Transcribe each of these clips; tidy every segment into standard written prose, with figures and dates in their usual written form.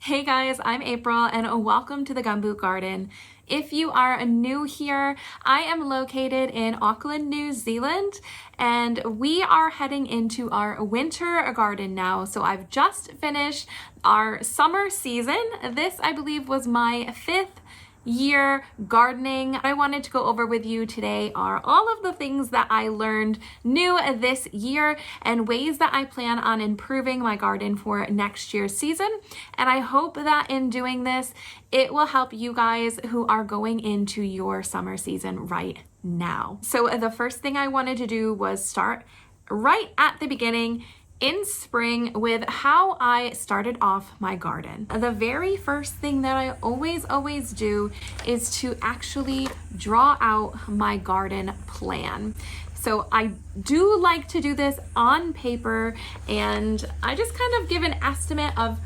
Hey guys, I'm April and welcome to the Gumboot Garden. If you are new here, I am located in Auckland, New Zealand, and we are heading into our winter garden now. So I've just finished our summer season. This, I believe, was my 5th year gardening. What I wanted to go over with you today are all of the things that I learned new this year and ways that I plan on improving my garden for next year's season. And I hope that in doing this, it will help you guys who are going into your summer season right now. So the first thing I wanted to do was start right at the beginning in spring with how I started off my garden. The very first thing that I always do is to actually draw out my garden plan. So I do like to do this on paper, and I just kind of give an estimate of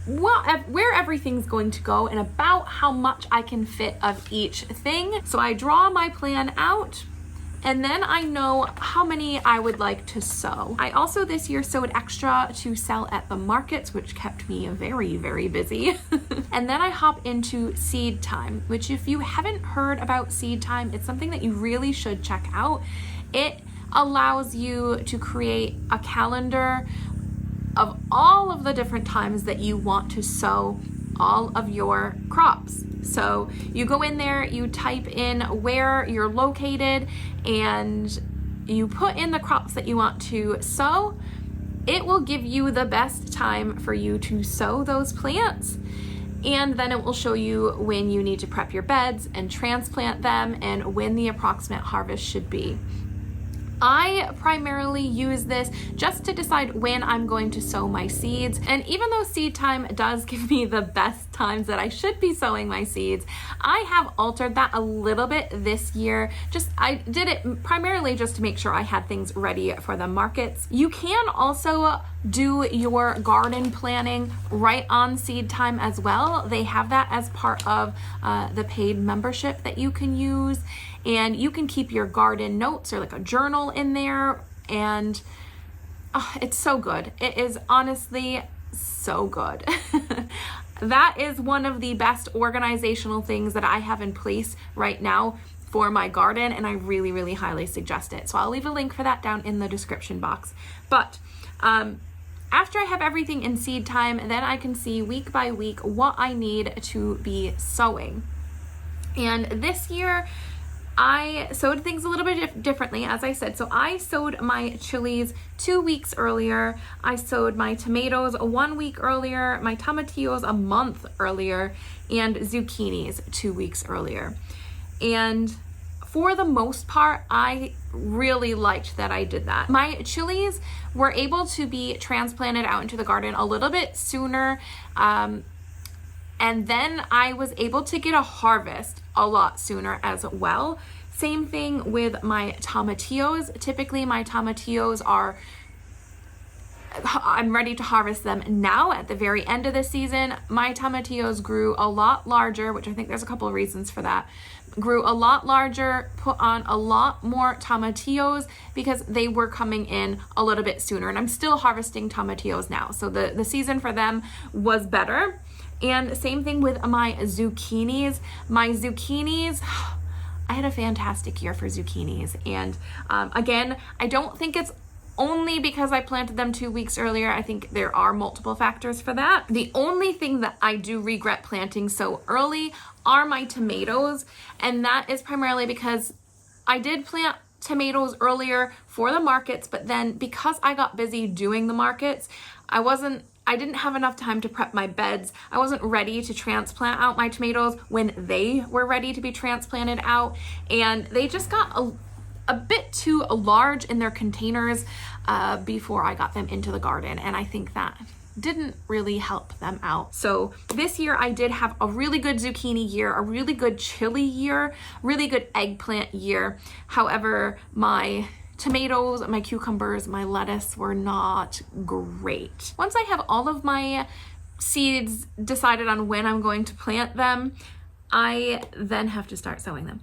where everything's going to go and about how much I can fit of each thing. So I draw my plan out, and then I know how many I would like to sow. I also this year sowed extra to sell at the markets, which kept me very busy. And then I hop into seed time, which if you haven't heard about seed time, it's something that you really should check out. It allows you to create a calendar of all of the different times that you want to sow all of your crops. So you go in there, you type in where you're located, and you put in the crops that you want to sow. It will give you the best time for you to sow those plants, and then it will show you when you need to prep your beds and transplant them and when the approximate harvest should be. I primarily use this just to decide when I'm going to sow my seeds. And even though seed time does give me the best times that I should be sowing my seeds, I have altered that a little bit this year. I did it primarily just to make sure I had things ready for the markets. You can also do your garden planning right on seed time as well. They have that as part of the paid membership that you can use. And you can keep your garden notes or like a journal in there, and it's so good. It is honestly so good. That is one of the best organizational things that I have in place right now for my garden, and I really highly suggest it. So I'll leave a link for that down in the description box. But after I have everything in seed time, then I can see week by week what I need to be sowing. And this year, I sowed things a little bit differently, as I said. So I sowed my chilies 2 weeks earlier. I sowed my tomatoes 1 week earlier, my tomatillos a month earlier, and zucchinis 2 weeks earlier. And for the most part, I really liked that I did that. My chilies were able to be transplanted out into the garden a little bit sooner, and then I was able to get a harvest a lot sooner as well. Same thing with my tomatillos. Typically my tomatillos I'm ready to harvest them now at the very end of the season. My tomatillos grew a lot larger, which I think there's a couple of reasons for that. Grew a lot larger, put on a lot more tomatillos because they were coming in a little bit sooner. And I'm still harvesting tomatillos now. So the season for them was better. And same thing with my zucchinis. My zucchinis, I had a fantastic year for zucchinis. And again, I don't think it's only because I planted them 2 weeks earlier. I think there are multiple factors for that. The only thing that I do regret planting so early are my tomatoes. And that is primarily because I did plant tomatoes earlier for the markets, but then because I got busy doing the markets, I didn't have enough time to prep my beds. I wasn't ready to transplant out my tomatoes when they were ready to be transplanted out. And they just got a bit too large in their containers before I got them into the garden. And I think that didn't really help them out. So this year I did have a really good zucchini year, a really good chili year, really good eggplant year. However, my tomatoes, my cucumbers, my lettuce were not great. Once I have all of my seeds decided on when I'm going to plant them, I then have to start sowing them.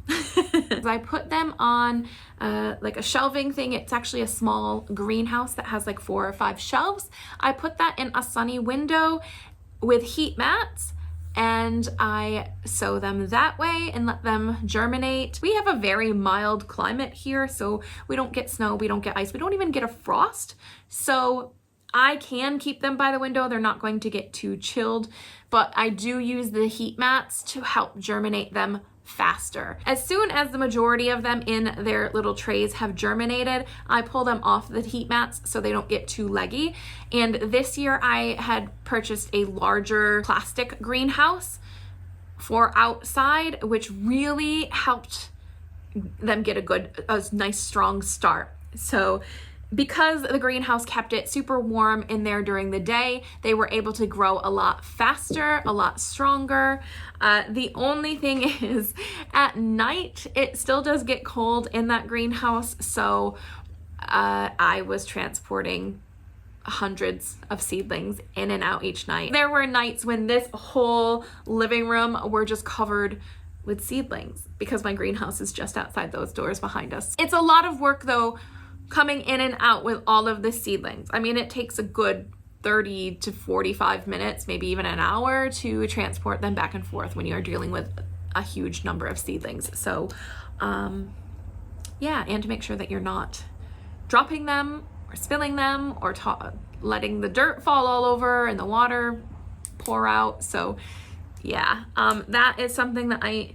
I put them on like a shelving thing. It's actually a small greenhouse that has like 4 or 5 shelves. I put that in a sunny window with heat mats, and I sow them that way and let them germinate. We have a very mild climate here, so we don't get snow, we don't get ice, we don't even get a frost. So I can keep them by the window. They're not going to get too chilled, but I do use the heat mats to help germinate them faster. As soon as the majority of them in their little trays have germinated, I pull them off the heat mats so they don't get too leggy. And this year I had purchased a larger plastic greenhouse for outside, which really helped them get a nice strong start. So because the greenhouse kept it super warm in there during the day, they were able to grow a lot faster, a lot stronger. The only thing is, at night, it still does get cold in that greenhouse, so I was transporting hundreds of seedlings in and out each night. There were nights when this whole living room were just covered with seedlings because my greenhouse is just outside those doors behind us. It's a lot of work though, coming in and out with all of the seedlings. I mean, it takes a good 30 to 45 minutes, maybe even an hour, to transport them back and forth when you're dealing with a huge number of seedlings. So yeah, and to make sure that you're not dropping them or spilling them or letting the dirt fall all over and the water pour out. So yeah, that is something that I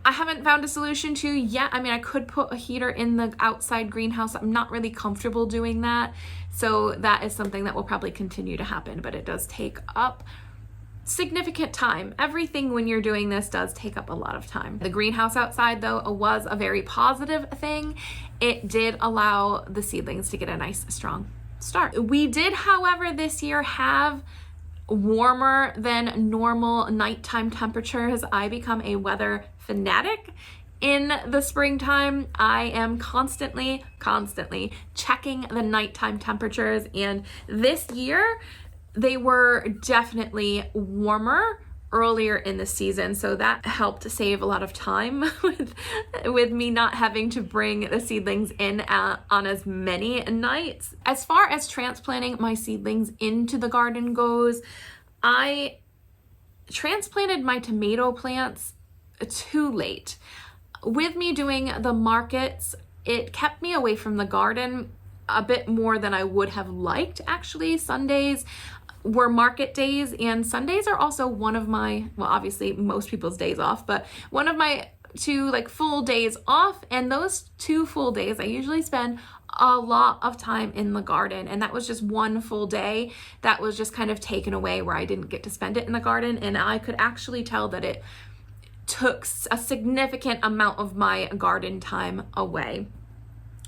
haven't found a solution to yet. I mean, I could put a heater in the outside greenhouse. I'm not really comfortable doing that. So that is something that will probably continue to happen, but it does take up significant time. Everything when you're doing this does take up a lot of time. The greenhouse outside though was a very positive thing. It did allow the seedlings to get a nice strong start. We did, however, this year have warmer than normal nighttime temperatures. I become a weather fanatic. In the springtime, I am constantly checking the nighttime temperatures, and this year they were definitely warmer earlier in the season, so that helped save a lot of time with me not having to bring the seedlings in on as many nights. As far as transplanting my seedlings into the garden goes, I transplanted my tomato plants too late. With me doing the markets, it kept me away from the garden a bit more than I would have liked, actually. Sundays were market days, and Sundays are also one of my, well, obviously most people's days off, but one of my two full days off. And those 2 full days, I usually spend a lot of time in the garden, and that was just one full day that was just kind of taken away where I didn't get to spend it in the garden, and I could actually tell that it took a significant amount of my garden time away.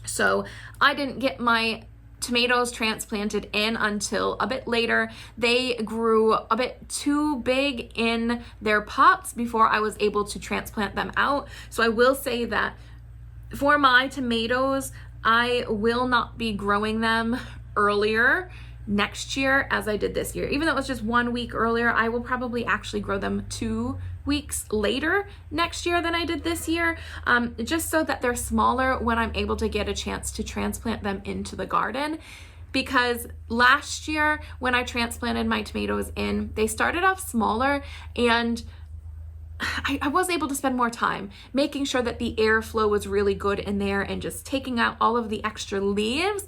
So I didn't get my tomatoes transplanted in until a bit later. They grew a bit too big in their pots before I was able to transplant them out. So I will say that for my tomatoes, I will not be growing them earlier next year as I did this year. Even though it was just 1 week earlier, I will probably actually grow them 2 weeks later next year than I did this year, just so that they're smaller when I'm able to get a chance to transplant them into the garden. Because last year when I transplanted my tomatoes in, they started off smaller, and I was able to spend more time making sure that the airflow was really good in there and just taking out all of the extra leaves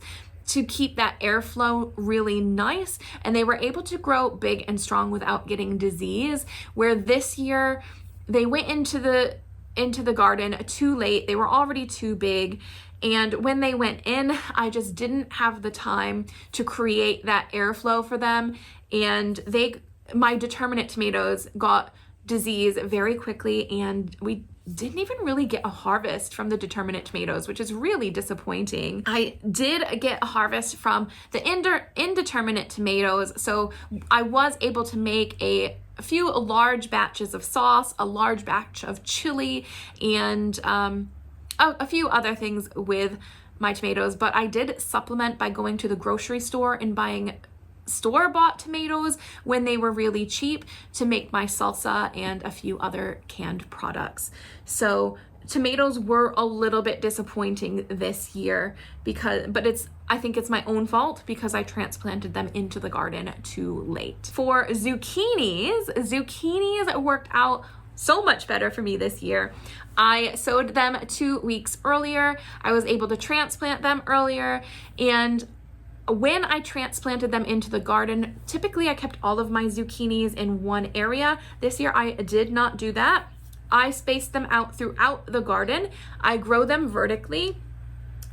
to keep that airflow really nice, and they were able to grow big and strong without getting disease. Where this year they went into the garden too late. They were already too big, and when they went in, I just didn't have the time to create that airflow for them, and my determinate tomatoes got disease very quickly, and we didn't even really get a harvest from the determinate tomatoes, which is really disappointing. I did get a harvest from the indeterminate tomatoes, so I was able to make a few large batches of sauce, a large batch of chili, and a few other things with my tomatoes. But I did supplement by going to the grocery store and buying store-bought tomatoes when they were really cheap to make my salsa and a few other canned products. So tomatoes were a little bit disappointing this year but I think it's my own fault because I transplanted them into the garden too late. For zucchinis worked out so much better for me this year. I sowed them 2 weeks earlier. I was able to transplant them earlier, and when I transplanted them into the garden, typically I kept all of my zucchinis in one area. This year I did not do that. I spaced them out throughout the garden. I grow them vertically,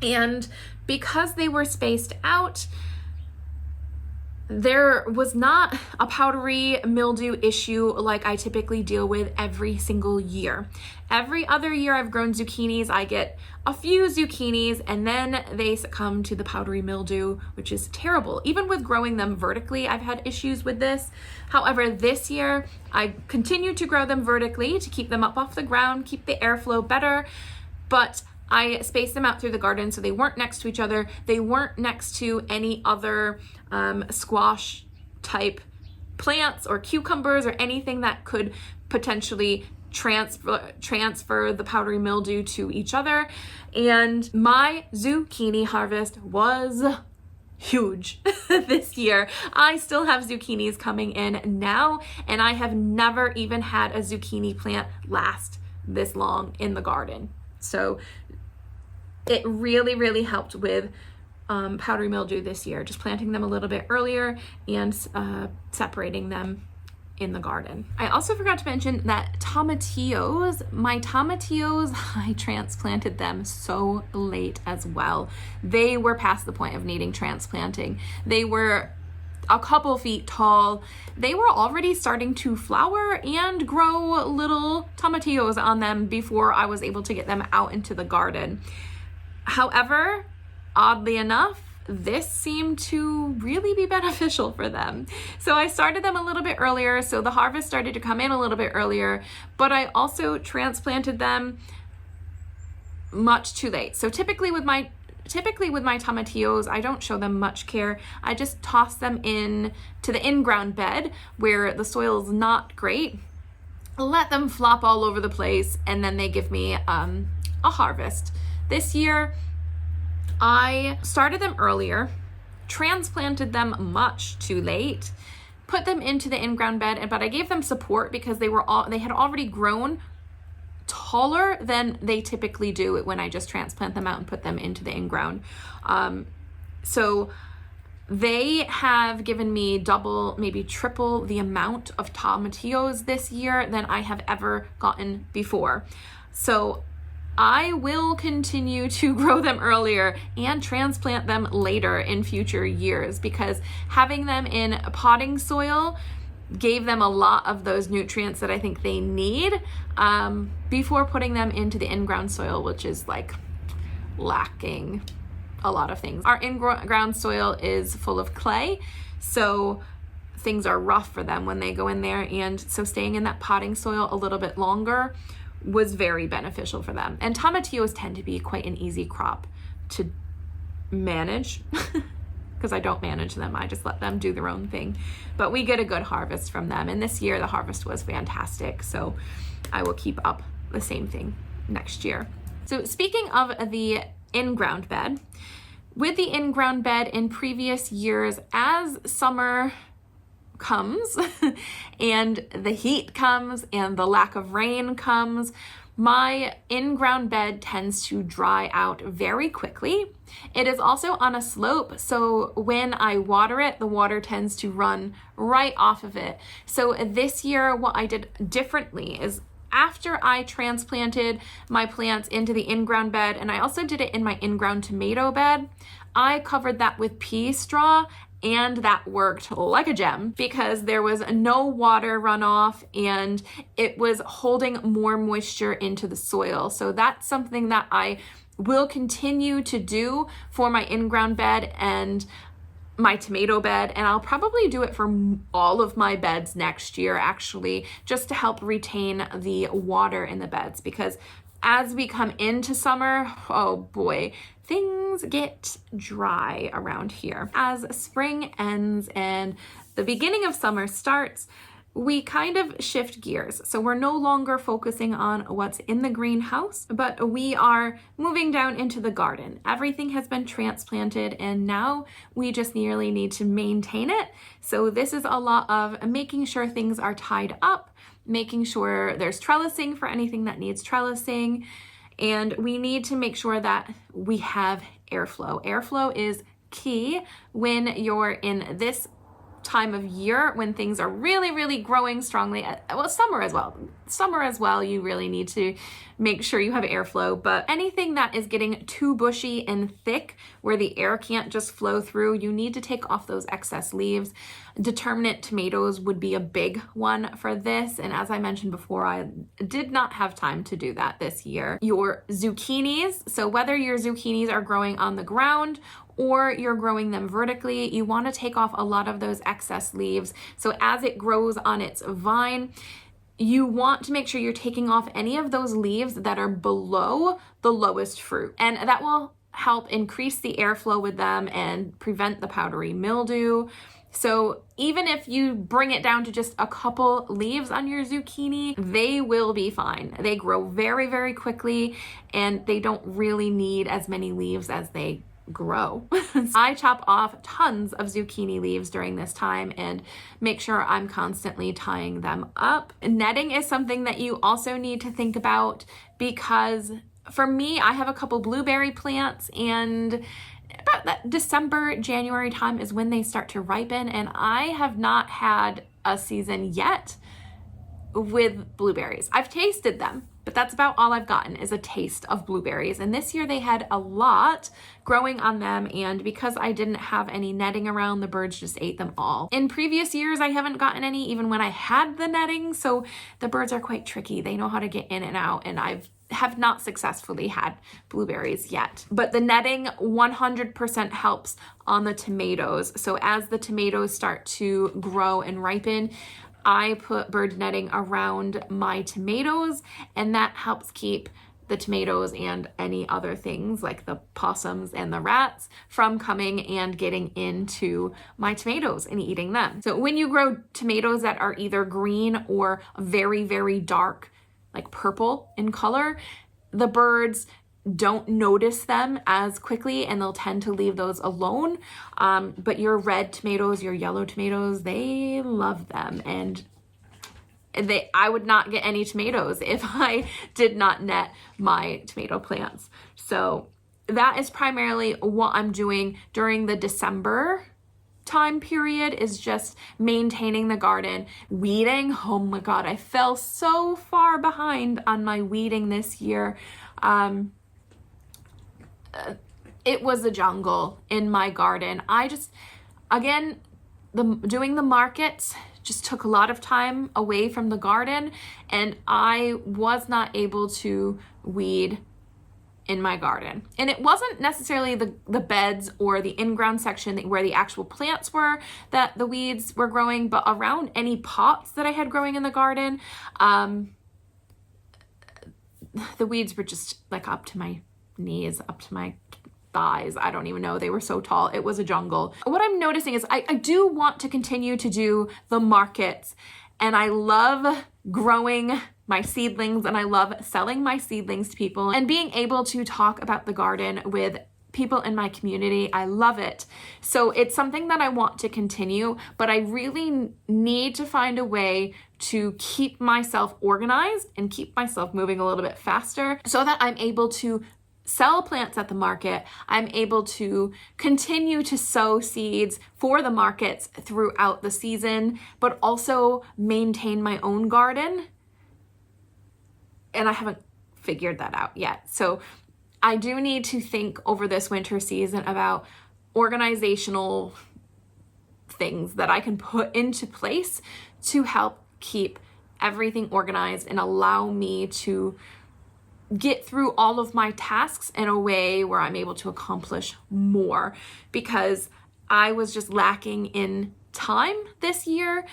and because they were spaced out, there was not a powdery mildew issue like I typically deal with every single year. Every other year I've grown zucchinis, I get a few zucchinis and then they succumb to the powdery mildew, which is terrible. Even with growing them vertically, I've had issues with this. However, this year I continue to grow them vertically to keep them up off the ground, keep the airflow better, but I spaced them out through the garden so they weren't next to each other. They weren't next to any other squash type plants or cucumbers or anything that could potentially transfer the powdery mildew to each other. And my zucchini harvest was huge this year. I still have zucchinis coming in now, and I have never even had a zucchini plant last this long in the garden. So it really, really helped with powdery mildew this year, just planting them a little bit earlier and separating them in the garden. I also forgot to mention that my tomatillos, I transplanted them so late as well. They were past the point of needing transplanting. They were a couple feet tall. They were already starting to flower and grow little tomatillos on them before I was able to get them out into the garden. However, oddly enough, this seemed to really be beneficial for them. So I started them a little bit earlier, so the harvest started to come in a little bit earlier, but I also transplanted them much too late. So typically with my tomatillos, I don't show them much care. I just toss them in to the in-ground bed where the soil is not great, let them flop all over the place, and then they give me a harvest. This year, I started them earlier, transplanted them much too late, put them into the in-ground bed, but I gave them support because they had already grown taller than they typically do when I just transplant them out and put them into the in-ground. So they have given me double, maybe triple the amount of tomatillos this year than I have ever gotten before. So I will continue to grow them earlier and transplant them later in future years because having them in potting soil gave them a lot of those nutrients that I think they need before putting them into the in-ground soil, which is like lacking a lot of things. Our in-ground soil is full of clay, so things are rough for them when they go in there, and so staying in that potting soil a little bit longer was very beneficial for them. And tomatillos tend to be quite an easy crop to manage because I don't manage them. I just let them do their own thing. But we get a good harvest from them. And this year the harvest was fantastic. So I will keep up the same thing next year. So speaking of the in-ground bed, with the in-ground bed in previous years, as summer comes and the heat comes and the lack of rain comes, my in-ground bed tends to dry out very quickly. It is also on a slope, so when I water it, the water tends to run right off of it. So this year, what I did differently is after I transplanted my plants into the in-ground bed, and I also did it in my in-ground tomato bed, I covered that with pea straw, and that worked like a gem because there was no water runoff and it was holding more moisture into the soil. So that's something that I will continue to do for my in-ground bed and my tomato bed, and I'll probably do it for all of my beds next year actually, just to help retain the water in the beds, because as we come into summer, oh boy, things get dry around here. As spring ends and the beginning of summer starts, we kind of shift gears. So we're no longer focusing on what's in the greenhouse, but we are moving down into the garden. Everything has been transplanted and now we just nearly need to maintain it. So this is a lot of making sure things are tied up, making sure there's trellising for anything that needs trellising, and we need to make sure that we have airflow. Airflow is key when you're in this time of year when things are really growing strongly. Well, summer as well, you really need to make sure you have airflow, but anything that is getting too bushy and thick where the air can't just flow through, you need to take off those excess leaves. Determinate tomatoes would be a big one for this, and as I mentioned before, I did not have time to do that this year. Your zucchinis, so whether your zucchinis are growing on the ground or you're growing them vertically, you want to take off a lot of those excess leaves. So as it grows on its vine, you want to make sure you're taking off any of those leaves that are below the lowest fruit. And that will help increase the airflow with them and prevent the powdery mildew. So even if you bring it down to just a couple leaves on your zucchini, they will be fine. They grow very quickly and they don't really need as many leaves as they grow. I chop off tons of zucchini leaves during this time and make sure I'm constantly tying them up. Netting is something that you also need to think about, because for me, I have a couple blueberry plants, and about that December, January time is when they start to ripen, and I have not had a season yet with blueberries. I've tasted them, but that's about all I've gotten is a taste of blueberries. And this year they had a lot growing on them, and because I didn't have any netting around, the birds just ate them all. In previous years, I haven't gotten any even when I had the netting, so the birds are quite tricky. They know how to get in and out, and have not successfully had blueberries yet. But the netting 100% helps on the tomatoes. So as the tomatoes start to grow and ripen, I put bird netting around my tomatoes, and that helps keep the tomatoes and any other things like the possums and the rats from coming and getting into my tomatoes and eating them. So when you grow tomatoes that are either green or very dark, like purple in color, the birds don't notice them as quickly and they'll tend to leave those alone. But your red tomatoes, your yellow tomatoes, they love them, and I would not get any tomatoes if I did not net my tomato plants. So that is primarily what I'm doing during the December time period, is just maintaining the garden. Weeding, oh my God, I fell so far behind on my weeding this year. It was a jungle in my garden. Doing the markets just took a lot of time away from the garden, and I was not able to weed in my garden. And it wasn't necessarily the beds or the in-ground section where the actual plants were that the weeds were growing, but around any pots that I had growing in the garden, the weeds were just like up to my knees, up to my thighs. I don't even know. They were so tall. It was a jungle. What I'm noticing is I do want to continue to do the markets, and I love growing my seedlings and I love selling my seedlings to people and being able to talk about the garden with people in my community. I love it. So it's something that I want to continue, but I really need to find a way to keep myself organized and keep myself moving a little bit faster so that I'm able to sell plants at the market. I'm able to continue to sow seeds for the markets throughout the season, but also maintain my own garden. And I haven't figured that out yet. So I do need to think over this winter season about organizational things that I can put into place to help keep everything organized and allow me to get through all of my tasks in a way where I'm able to accomplish more, because I was just lacking in time this year.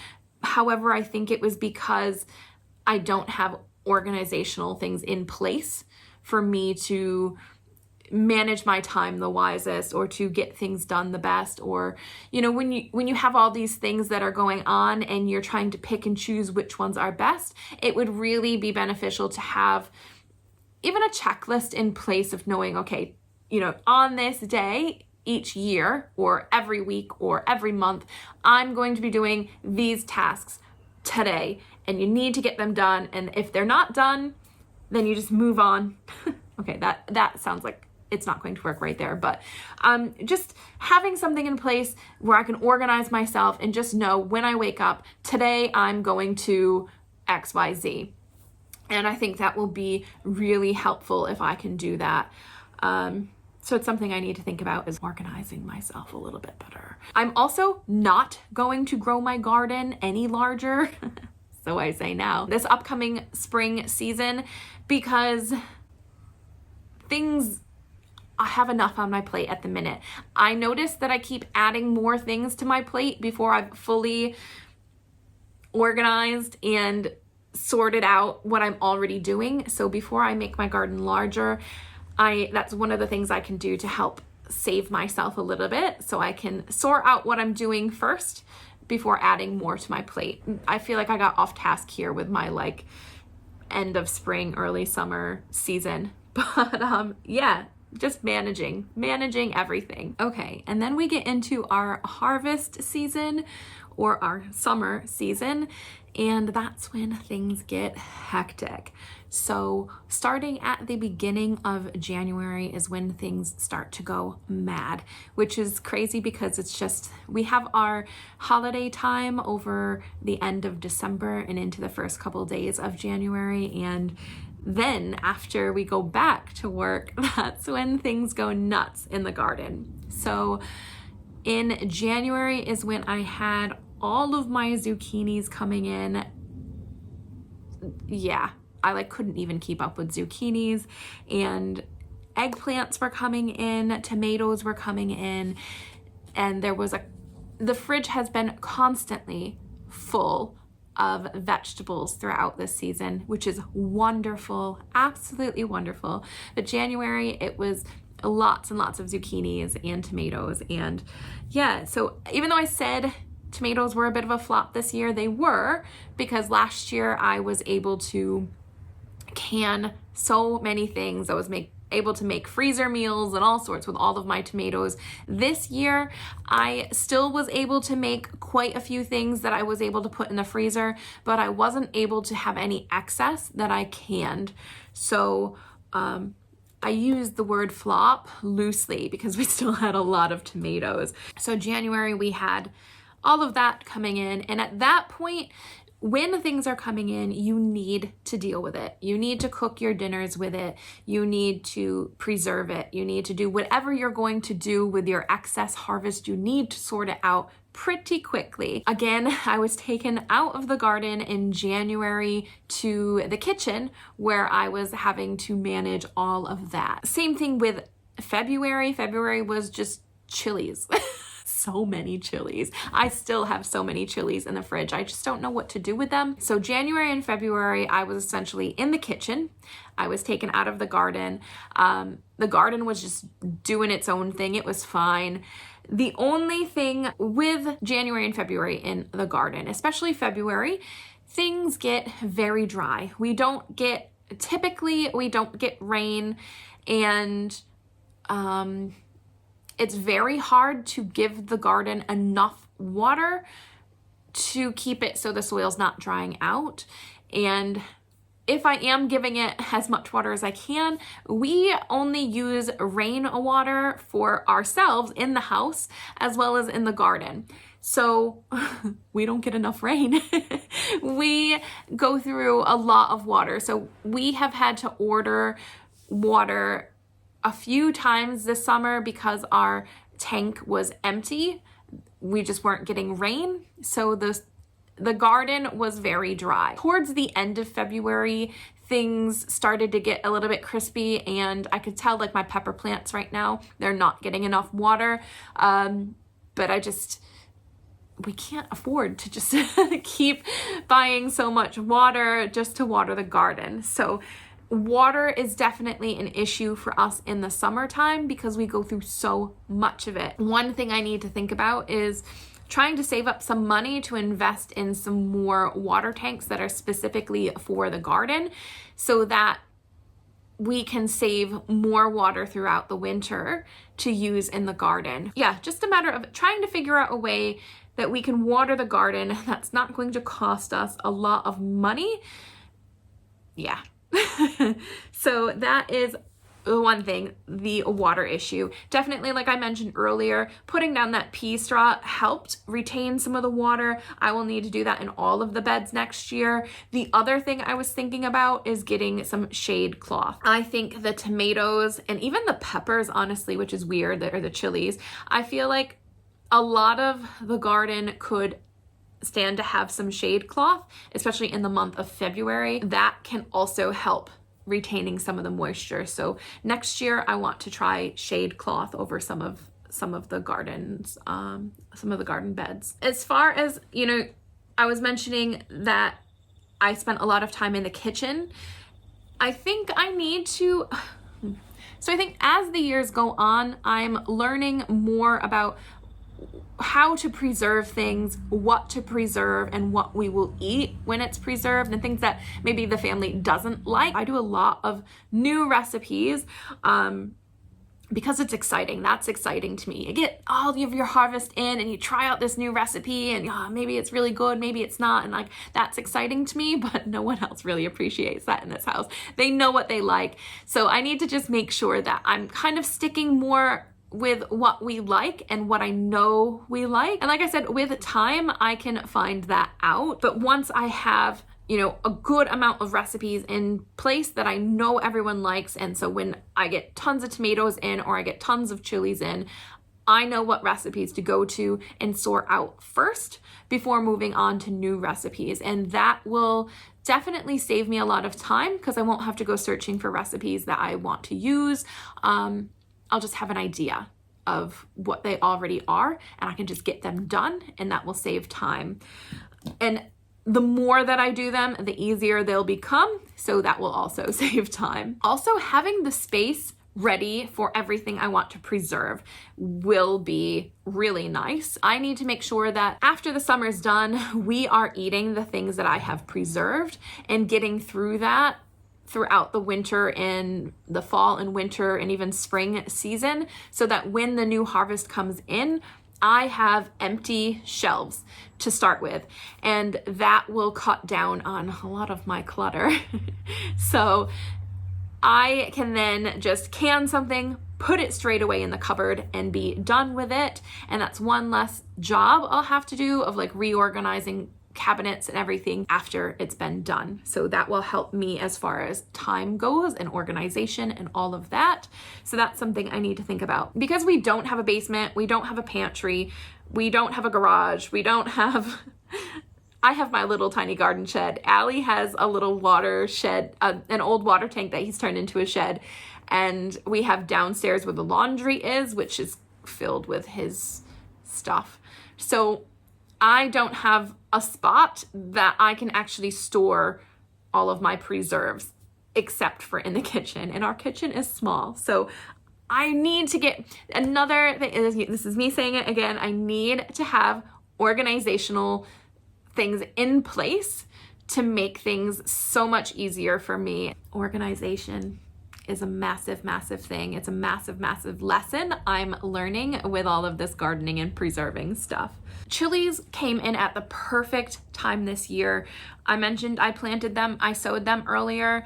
However, I think it was because I don't have organizational things in place for me to manage my time the wisest, or to get things done the best. Or, when you have all these things that are going on and you're trying to pick and choose which ones are best, it would really be beneficial to have even a checklist in place of knowing, okay, on this day each year, or every week, or every month, I'm going to be doing these tasks today, and you need to get them done. And if they're not done, then you just move on. Okay, that sounds like it's not going to work right there, but just having something in place where I can organize myself and just know when I wake up, today I'm going to XYZ. And I think that will be really helpful if I can do that. So it's something I need to think about, is organizing myself a little bit better. I'm also not going to grow my garden any larger. So I say now, this upcoming spring season, because I have enough on my plate at the minute. I notice that I keep adding more things to my plate before I've fully organized and sorted out what I'm already doing. So before I make my garden larger, that's one of the things I can do to help save myself a little bit, so I can sort out what I'm doing first before adding more to my plate. I feel like I got off task here with my end of spring, early summer season, but yeah, just managing everything. Okay, and then we get into our harvest season, or our summer season, and that's when things get hectic. So starting at the beginning of January is when things start to go mad, which is crazy because it's just, we have our holiday time over the end of December and into the first couple days of January, and then after we go back to work, that's when things go nuts in the garden. So in January is when I had all of my zucchinis coming in. Yeah, I couldn't even keep up with zucchinis, and eggplants were coming in, tomatoes were coming in, and the fridge has been constantly full of vegetables throughout this season, which is wonderful, absolutely wonderful. But January, it was lots and lots of zucchinis and tomatoes. And yeah, so even though I said tomatoes were a bit of a flop this year, they were, because last year I was able to can so many things. I was able to make freezer meals and all sorts with all of my tomatoes. This year, I still was able to make quite a few things that I was able to put in the freezer, but I wasn't able to have any excess that I canned. So I used the word flop loosely because we still had a lot of tomatoes. So January, we had all of that coming in, and at that point, when things are coming in, you need to deal with it. You need to cook your dinners with it. You need to preserve it. You need to do whatever you're going to do with your excess harvest. You need to sort it out pretty quickly. Again, I was taken out of the garden in January to the kitchen, where I was having to manage all of that. Same thing with February. February was just chilies. So many chilies. I still have so many chilies in the fridge. I just don't know what to do with them. So January and February, I was essentially in the kitchen. I was taken out of the garden. The garden was just doing its own thing. It was fine. The only thing with January and February in the garden, especially February, things get very dry. Typically we don't get rain, and it's very hard to give the garden enough water to keep it so the soil's not drying out. And if I am giving it as much water as I can, we only use rainwater for ourselves in the house as well as in the garden. So we don't get enough rain. We go through a lot of water. So we have had to order water a few times this summer because our tank was empty. We just weren't getting rain. So the garden was very dry. Towards the end of February, things started to get a little bit crispy, and I could tell my pepper plants right now, they're not getting enough water. But we can't afford to just keep buying so much water just to water the garden. So Water is definitely an issue for us in the summertime because we go through so much of it. One thing I need to think about is trying to save up some money to invest in some more water tanks that are specifically for the garden so that we can save more water throughout the winter to use in the garden. Yeah, just a matter of trying to figure out a way that we can water the garden that's not going to cost us a lot of money. Yeah. So that is one thing, the water issue. Definitely, like I mentioned earlier, putting down that pea straw helped retain some of the water. I will need to do that in all of the beds next year. The other thing I was thinking about is getting some shade cloth. I think the tomatoes and even the peppers, honestly, which is weird, or the chilies, I feel like a lot of the garden could stand to have some shade cloth, especially in the month of February. That can also help retaining some of the moisture. So next year I want to try shade cloth over some of the gardens, some of the garden beds. As far as, you know, I was mentioning that I spent a lot of time in the kitchen. I think I need to, so I think as the years go on, I'm learning more about how to preserve things, what to preserve, and what we will eat when it's preserved, and things that maybe the family doesn't like. I do a lot of new recipes because it's exciting. That's exciting to me. You get all of your harvest in and you try out this new recipe and maybe it's really good, maybe it's not, and like that's exciting to me, but no one else really appreciates that in this house. They know what they like. So I need to just make sure that I'm kind of sticking more with what we like and what I know we like. And like I said, with time, I can find that out. But once I have, you know, a good amount of recipes in place that I know everyone likes, and so when I get tons of tomatoes in or I get tons of chilies in, I know what recipes to go to and sort out first before moving on to new recipes. And that will definitely save me a lot of time because I won't have to go searching for recipes that I want to use. I'll just have an idea of what they already are and I can just get them done, and that will save time. And the more that I do them, the easier they'll become. So that will also save time. Also, having the space ready for everything I want to preserve will be really nice. I need to make sure that after the summer's done, we are eating the things that I have preserved and getting through that throughout the winter and the fall and winter and even spring season, so that when the new harvest comes in, I have empty shelves to start with, and that will cut down on a lot of my clutter. So I can then just can something, put it straight away in the cupboard and be done with it. And that's one less job I'll have to do of like reorganizing cabinets and everything after it's been done. So that will help me as far as time goes and organization and all of that. So that's something I need to think about. Because we don't have a basement, we don't have a pantry, we don't have a garage, we don't have... I have my little tiny garden shed. Allie has a little water shed, an old water tank that he's turned into a shed. And we have downstairs where the laundry is, which is filled with his stuff. So I don't have a spot that I can actually store all of my preserves except for in the kitchen, and our kitchen is small. So I need to get another thing. This is me saying it again. I need to have organizational things in place to make things so much easier for me. Organization is a massive, massive thing. It's a massive, massive lesson I'm learning with all of this gardening and preserving stuff. Chilies came in at the perfect time this year. I mentioned I planted them, I sowed them earlier.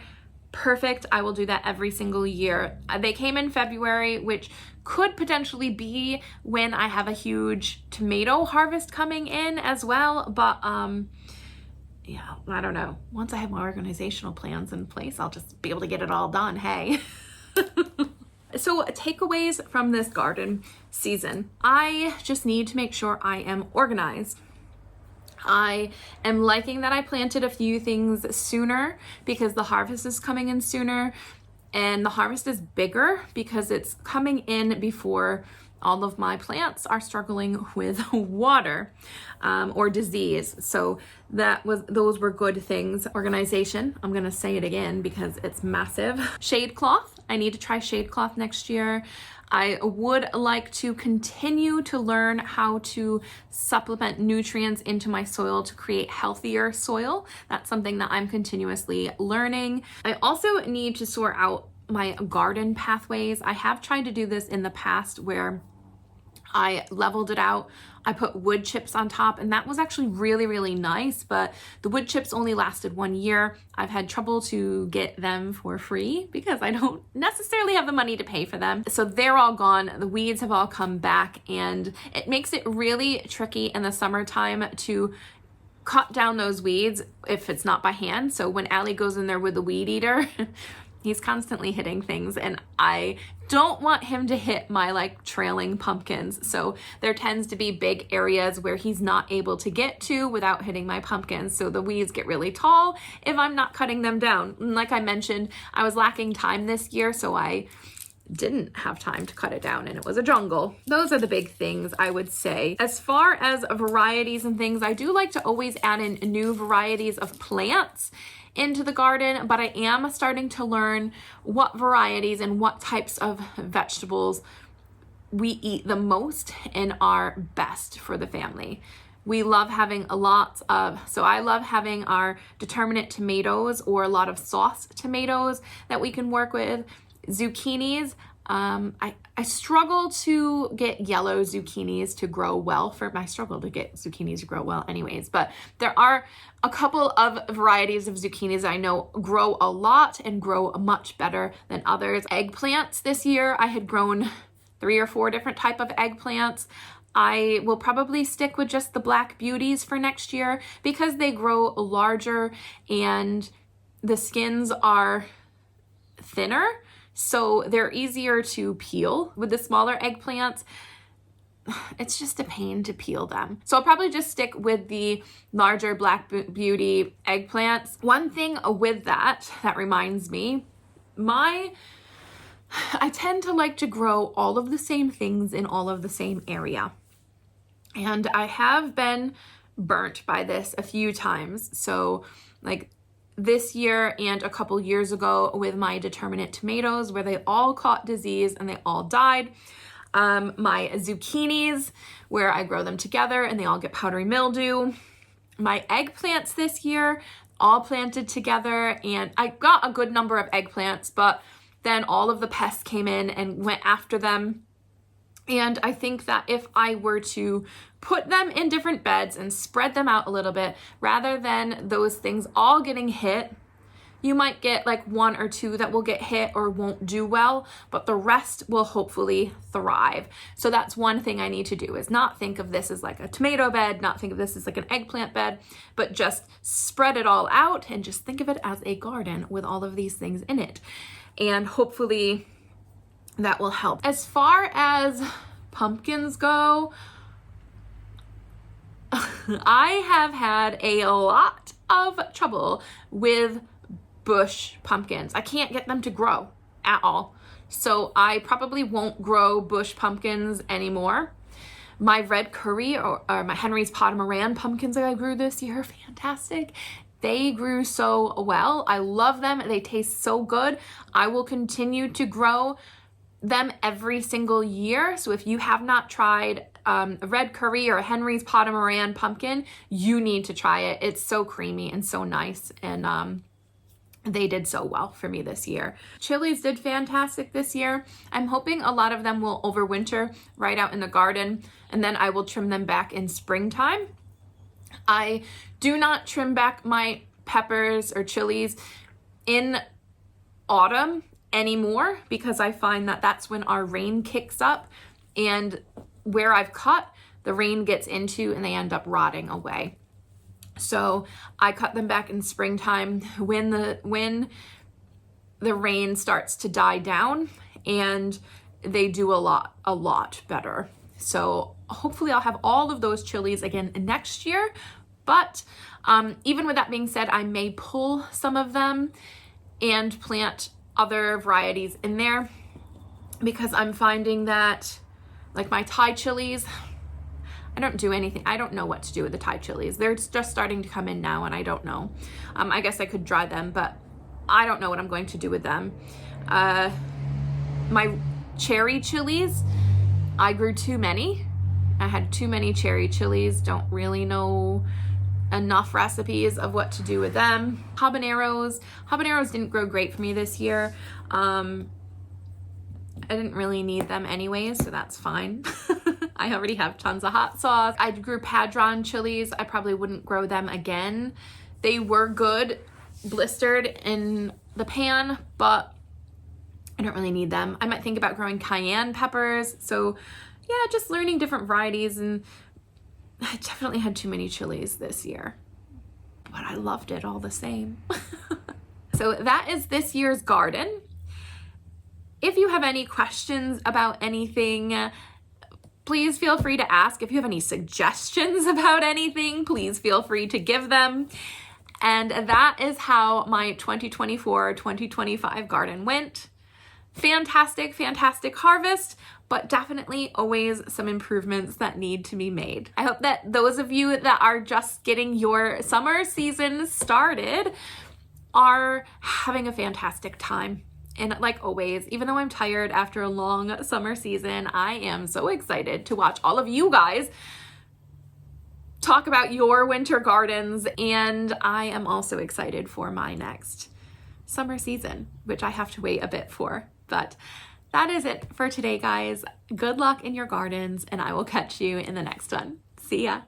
Perfect. I will do that every single year. They came in February, which could potentially be when I have a huge tomato harvest coming in as well. But yeah, I don't know. Once I have my organizational plans in place, I'll just be able to get it all done. Hey. So takeaways from this garden season. I just need to make sure I am organized. I am liking that I planted a few things sooner because the harvest is coming in sooner, and the harvest is bigger because it's coming in before all of my plants are struggling with water or disease. So those were good things. Organization, I'm gonna say it again because it's massive. Shade cloth, I need to try shade cloth next year. I would like to continue to learn how to supplement nutrients into my soil to create healthier soil. That's something that I'm continuously learning. I also need to sort out my garden pathways. I have tried to do this in the past where I leveled it out. I put wood chips on top, and that was actually really, really nice, but the wood chips only lasted 1 year. I've had trouble to get them for free because I don't necessarily have the money to pay for them. So they're all gone. The weeds have all come back, and it makes it really tricky in the summertime to cut down those weeds if it's not by hand. So when Allie goes in there with the weed eater, he's constantly hitting things, and I don't want him to hit my like trailing pumpkins. So there tends to be big areas where he's not able to get to without hitting my pumpkins. So the weeds get really tall if I'm not cutting them down. And like I mentioned, I was lacking time this year, so I didn't have time to cut it down, and it was a jungle. Those are the big things I would say. As far as varieties and things, I do like to always add in new varieties of plants into the garden, but I am starting to learn what varieties and what types of vegetables we eat the most and are best for the family. We love having I love having our determinate tomatoes or a lot of sauce tomatoes that we can work with. Zucchinis, I struggle to get yellow zucchinis to grow well I struggle to get zucchinis to grow well anyways, but there are a couple of varieties of zucchinis I know grow a lot and grow much better than others. Eggplants this year, I had grown 3 or 4 different type of eggplants. I will probably stick with just the Black Beauties for next year because they grow larger and the skins are thinner, so they're easier to peel. With the smaller eggplants, it's just a pain to peel them. So I'll probably just stick with the larger Black Beauty eggplants. One thing with that reminds me, I tend to like to grow all of the same things in all of the same area. And I have been burnt by this a few times. So like this year and a couple years ago with my determinate tomatoes where they all caught disease and they all died. My zucchinis where I grow them together and they all get powdery mildew. My eggplants this year all planted together, and I got a good number of eggplants, but then all of the pests came in and went after them. And I think that if I were to put them in different beds and spread them out a little bit, rather than those things all getting hit, you might get like 1 or 2 that will get hit or won't do well, but the rest will hopefully thrive. So that's one thing I need to do, is not think of this as like a tomato bed, not think of this as like an eggplant bed, but just spread it all out and just think of it as a garden with all of these things in it. And hopefully that will help. As far as pumpkins go, I have had a lot of trouble with bush pumpkins. I can't get them to grow at all. So I probably won't grow bush pumpkins anymore. My red curry or my Henry's pot of Moran pumpkins that I grew this year, fantastic. They grew so well. I love them. They taste so good. I will continue to grow them every single year. So if you have not tried a red curry or a Henry's pot of Moran pumpkin, you need to try it. It's so creamy and so nice, and they did so well for me this year. Chilies did fantastic this year. I'm hoping a lot of them will overwinter right out in the garden, and then I will trim them back in springtime. I do not trim back my peppers or chilies in autumn anymore because I find that that's when our rain kicks up, and where I've cut, the rain gets into and they end up rotting away. So I cut them back in springtime when the rain starts to die down, and they do a lot better. So hopefully I'll have all of those chilies again next year. But even with that being said, I may pull some of them and plant other varieties in there because I'm finding that Like my Thai chilies, I don't do anything. I don't know what to do with the Thai chilies. They're just starting to come in now and I don't know. I guess I could dry them, but I don't know what I'm going to do with them. My cherry chilies, I grew too many. I had too many cherry chilies. Don't really know enough recipes of what to do with them. Habaneros didn't grow great for me this year. I didn't really need them anyway, so that's fine. I already have tons of hot sauce. I grew Padron chilies. I probably wouldn't grow them again. They were good blistered in the pan, but I don't really need them. I might think about growing cayenne peppers. So yeah, just learning different varieties, and I definitely had too many chilies this year, but I loved it all the same. So that is this year's garden. If you have any questions about anything, please feel free to ask. If you have any suggestions about anything, please feel free to give them. And that is how my 2024-2025 garden went. Fantastic, fantastic harvest, but definitely always some improvements that need to be made. I hope that those of you that are just getting your summer season started are having a fantastic time. And like always, even though I'm tired after a long summer season, I am so excited to watch all of you guys talk about your winter gardens. And I am also excited for my next summer season, which I have to wait a bit for. But that is it for today, guys. Good luck in your gardens, and I will catch you in the next one. See ya.